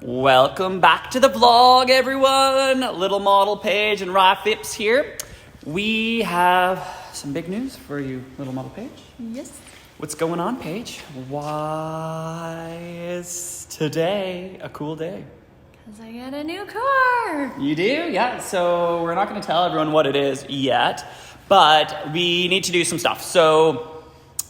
Welcome back to the vlog, everyone. Lil Model Paige and RyFips here. We have some big news for you, Lil Model Paige. Yes. What's going on, Paige? Why is today a cool day? Because I got a new car. You do? Yeah. So we're not going to tell everyone what it is yet, but we need to do some stuff. So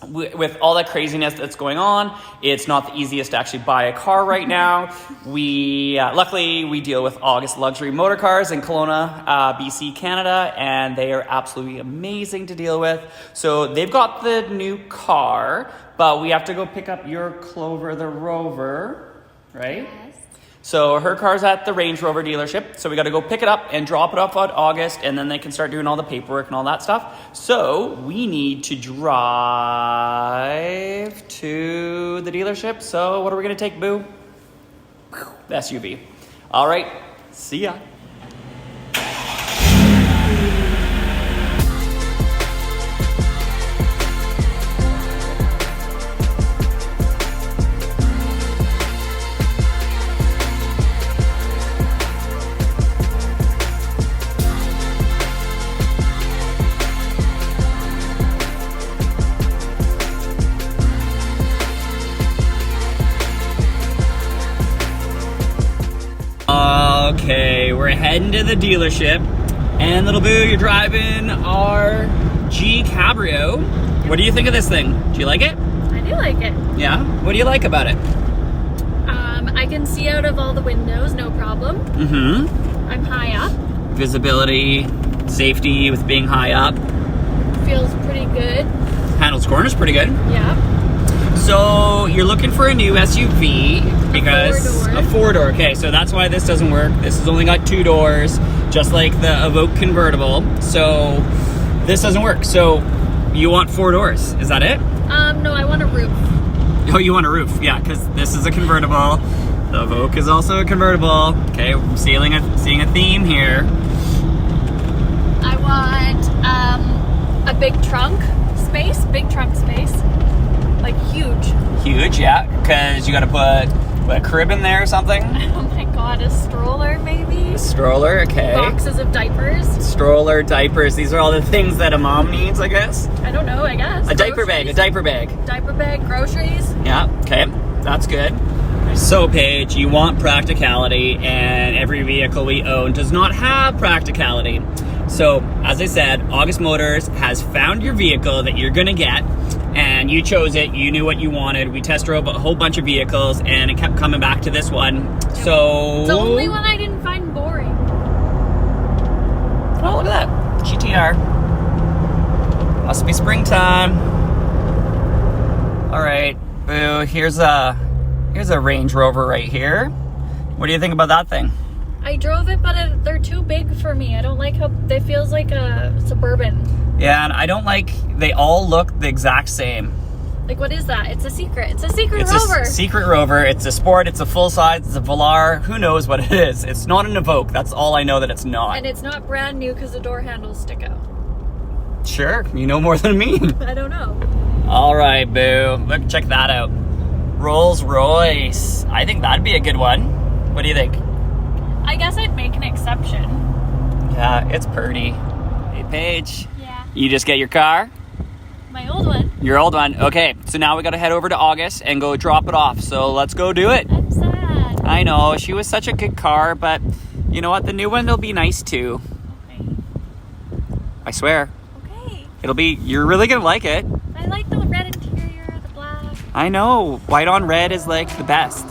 with all that craziness that's going on, it's not the easiest to actually buy a car right now. Luckily we deal with August Luxury Motorcars in Kelowna, BC, Canada, and they are absolutely amazing to deal with. So they've got the new car, but we have to go pick up your Clover the Rover, right? Yes. So her car's at the Range Rover dealership. So we got to go pick it up and drop it off at August, and then they can start doing all the paperwork and all that stuff. So we need to drive to the dealership. So what are we going to take, boo? The SUV. All right. See ya. Okay, we're heading to the dealership, and little boo, you're driving our G Cabrio. What do you think of this thing? Do you like it? I do like it. Yeah? What do you like about it? I can see out of all the windows, no problem. Mm-hmm. I'm high up. Visibility, safety with being high up. Feels pretty good. Handles corners pretty good. Yeah. So you're looking for a new SUV because A a four-door. Okay, so that's why this doesn't work. This has only got 2 doors, just like the Evoque convertible. So this doesn't work. So you want 4 doors? Is that it? No, I want a roof. Oh, you want a roof? Yeah, because this is a convertible. The Evoque is also a convertible. Okay, we're seeing a theme here. I want a big trunk space. Like huge. Huge, yeah, because you got to put a crib in there or something. Oh my god, a stroller maybe? Stroller, okay. Boxes of diapers. Stroller, diapers, these are all the things that a mom needs, I guess. I don't know, I guess. A diaper bag. Diaper bag, groceries. Yeah, okay, that's good. So Paige, you want practicality, and every vehicle we own does not have practicality. So, as I said, August Motors has found your vehicle that you're gonna get, and you chose it, you knew what you wanted. We test drove a whole bunch of vehicles, and it kept coming back to this one. So it's the only one I didn't find boring. Oh, look at that. GTR. Must be springtime. All right, boo, here's a Range Rover right here. What do you think about that thing? I drove it, but they're too big for me. I don't like how it feels like a Suburban. Yeah, and I don't like, they all look the exact same. Like, what is that? It's a secret. It's a secret It's Rover. a secret Rover. It's a Sport. It's a full size. It's a Velar. Who knows what it is? It's not an Evoque. That's all I know that it's not. And it's not brand new because the door handles stick out. Sure, you know more than me. I don't know. All right, boo. Look, check that out. Rolls Royce. I think that'd be a good one. What do you think? I guess I'd make an exception. Yeah, it's pretty. Hey, Paige. Yeah. You just get your car? My old one. Your old one. Okay, so now we got to head over to August and go drop it off. So let's go do it. I'm sad. I know, she was such a good car, but you know what? The new one will be nice too. Okay. I swear. Okay. You're really going to like it. I like the red interior, the black. I know. White on red is like the best.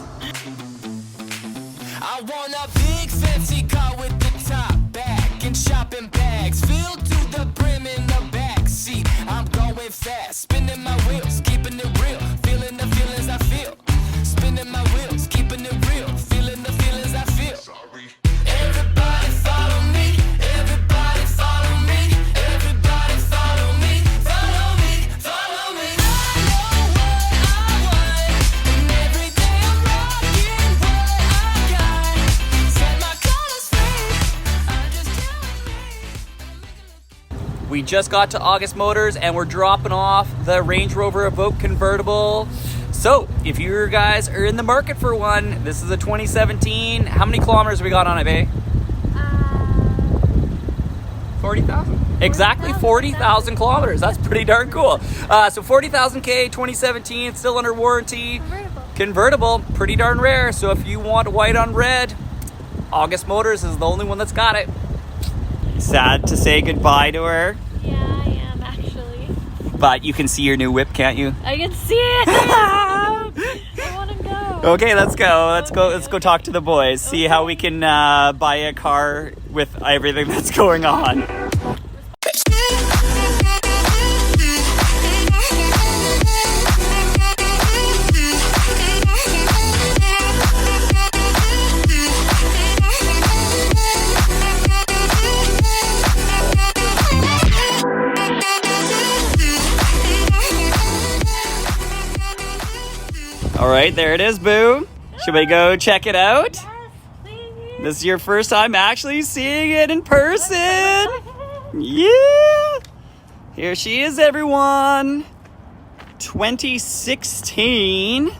I want a big fancy car with the top back and shopping bags filled to the brim in the back seat. I'm going fast, spinning my wheels, keeping it real, feeling the feelings I feel. Spinning my wheels, keeping it real, feeling the feelings I feel. Everybody follow me, everybody follow me, everybody follow me, follow me, follow me. I know what I want, and every day I'm rocking what I got. Set my colors free, I'm just telling me. We just got to August Motors and we're dropping off the Range Rover Evoque convertible. So, if you guys are in the market for one, this is a 2017. How many kilometers we got on it, babe? 40,000. Exactly 40,000 kilometers. That's pretty darn cool. So 40,000 K, 2017, still under warranty. Convertible, pretty darn rare. So if you want white on red, August Motors is the only one that's got it. Sad to say goodbye to her. Yeah, I am actually. But you can see your new whip, can't you? I can see it. I want to go. Okay, let's go. Let's go talk to the boys. See how we can buy a car with everything that's going on. All right, there it is, boo. Should we go check it out? Yes, please. This is your first time actually seeing it in person. Yeah. Here she is, everyone. 2016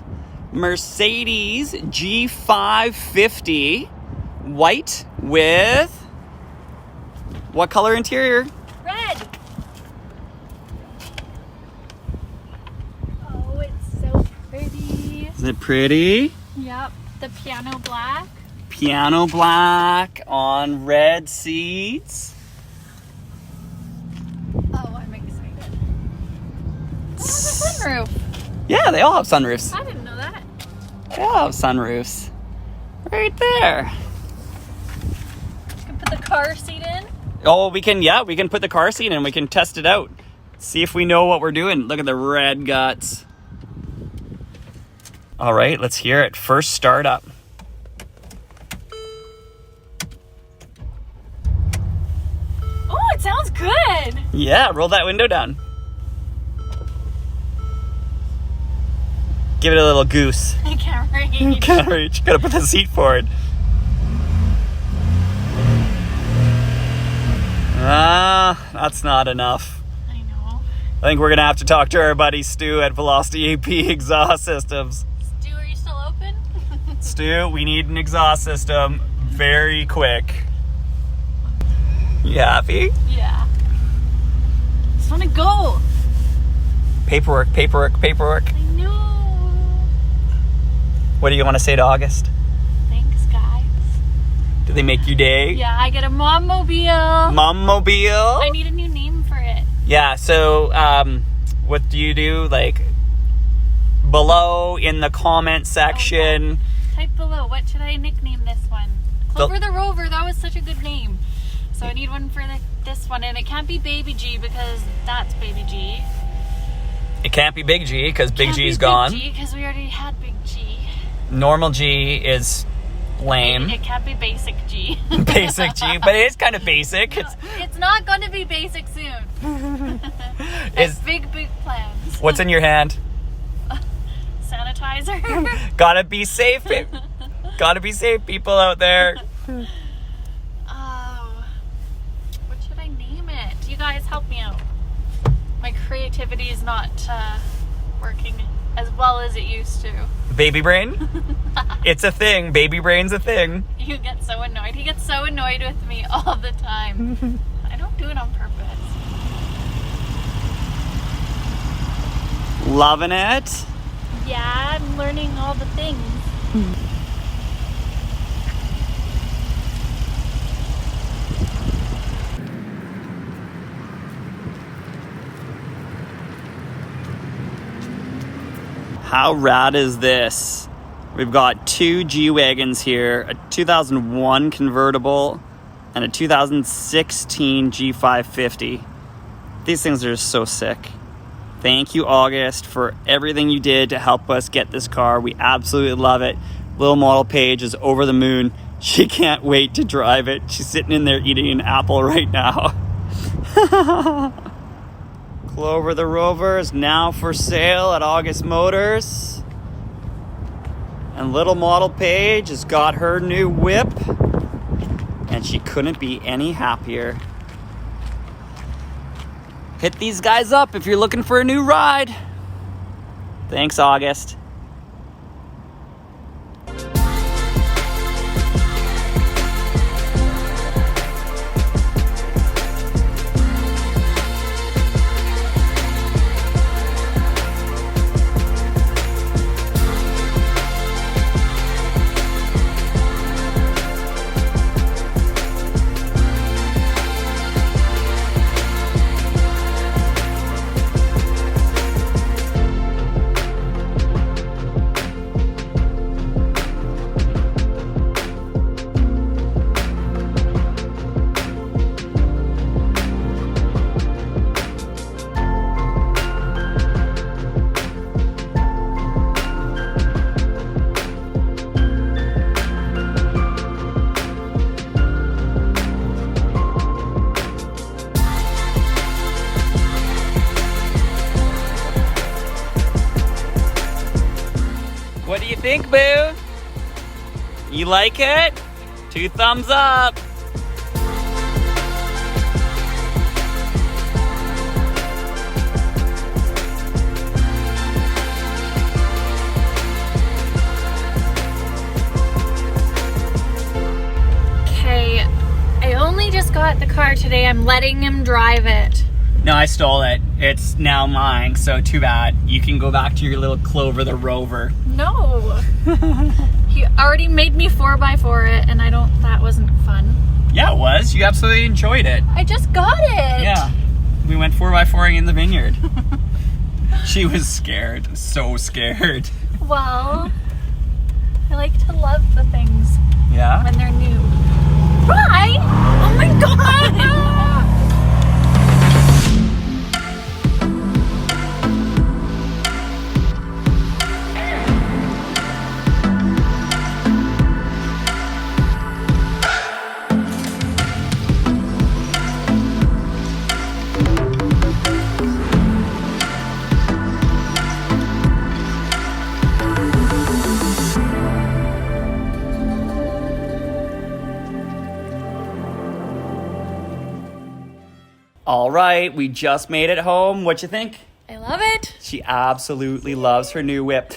Mercedes G550. White with what color interior? Red. Oh, it's so pretty. Is it pretty? Yep, the piano black. Piano black on red seats. Oh, I'm excited. It has a sunroof. Yeah, they all have sunroofs. I didn't know that. They all have sunroofs. Right there. You can put the car seat in. Oh, we can put the car seat in. We can test it out. See if we know what we're doing. Look at the red guts. All right, let's hear it. First startup. Oh, it sounds good. Yeah, roll that window down. Give it a little goose. I can't reach. Can't reach. Gotta put the seat forward. That's not enough. I know. I think we're gonna have to talk to our buddy Stu at Velocity AP Exhaust Systems. Stu, are you still open? Stu, we need an exhaust system very quick. You happy? Yeah. Just want to go. Paperwork. I know. What do you want to say to August? Thanks, guys. Do they make your day? Yeah, I get a mom-mobile. Mom-mobile? I need a new name for it. Yeah, so what do you do? Like, below in the comment section. Type below. What should I nickname this one? Clover the Rover. That was such a good name. So I need one for this one. And it can't be Baby G because that's Baby G. It can't be Big G because Big G's Big gone. G because we already had Big G. Normal G is lame. It can't be Basic G. Basic G, but it is kind of basic. It's not going to be basic soon. It's big plans. What's in your hand? Sanitizer. Gotta be safe. Gotta be safe, people out there. Oh, what should I name it? You guys help me out. My creativity is not working as well as it used to. Baby brain? It's a thing. Baby brain's a thing. You get so annoyed. He gets so annoyed with me all the time. I don't do it on purpose. Loving it. Yeah, I'm learning all the things. How rad is this? We've got two G-Wagons here, a 2001 convertible and a 2016 G550. These things are just so sick. Thank you, August, for everything you did to help us get this car. We absolutely love it. Lil Model Paige is over the moon. She can't wait to drive it. She's sitting in there eating an apple right now. Clover the Rover is now for sale at August Motors. And Lil Model Paige has got her new whip. And she couldn't be any happier. Hit these guys up if you're looking for a new ride. Thanks, August. think, boo? You like it? 2 thumbs up. Okay, I only just got the car today. I'm letting him drive it. No, I stole it. It's now mine, so too bad. You can go back to your little Clover the Rover. No. He already made me 4x4 it, and that wasn't fun. Yeah, it was. You absolutely enjoyed it. I just got it. Yeah. We went 4x4ing in the vineyard. She was scared. So scared. Well, I like to love the things Yeah? when they're new. Right? Oh my god! All right, we just made it home. What you think? I love it. She absolutely loves her new whip.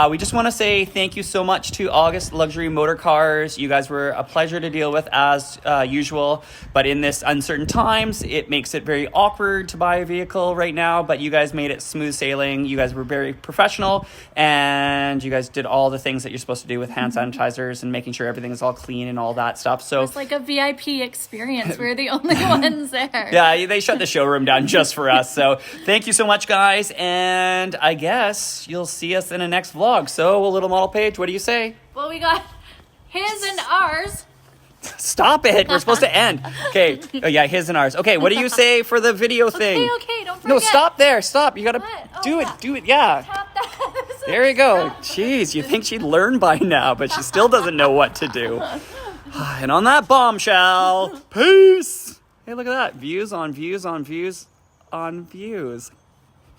We just want to say thank you so much to August Luxury Motorcars. You guys were a pleasure to deal with as usual, but in this uncertain times, it makes it very awkward to buy a vehicle right now, but you guys made it smooth sailing. You guys were very professional, and you guys did all the things that you're supposed to do with hand sanitizers and making sure everything is all clean and all that stuff. So It's like a VIP experience. We're the only ones there. yeah, they shut the showroom down just for us. So thank you so much, guys. And I guess you'll see us in the next vlog. So, Little Model Paige, what do you say? Well, we got his and ours. Stop it. We're supposed to end. Okay. Oh, yeah, his and ours. Okay, what do you say for the video thing? Okay, don't forget. No, stop there. Stop. You got to What? Oh, do it. yeah. Do it. Yeah. Tap that. There you go. Jeez, you think she'd learn by now, but she still doesn't know what to do. And on that bombshell, peace. Hey, look at that. Views on views on views on views.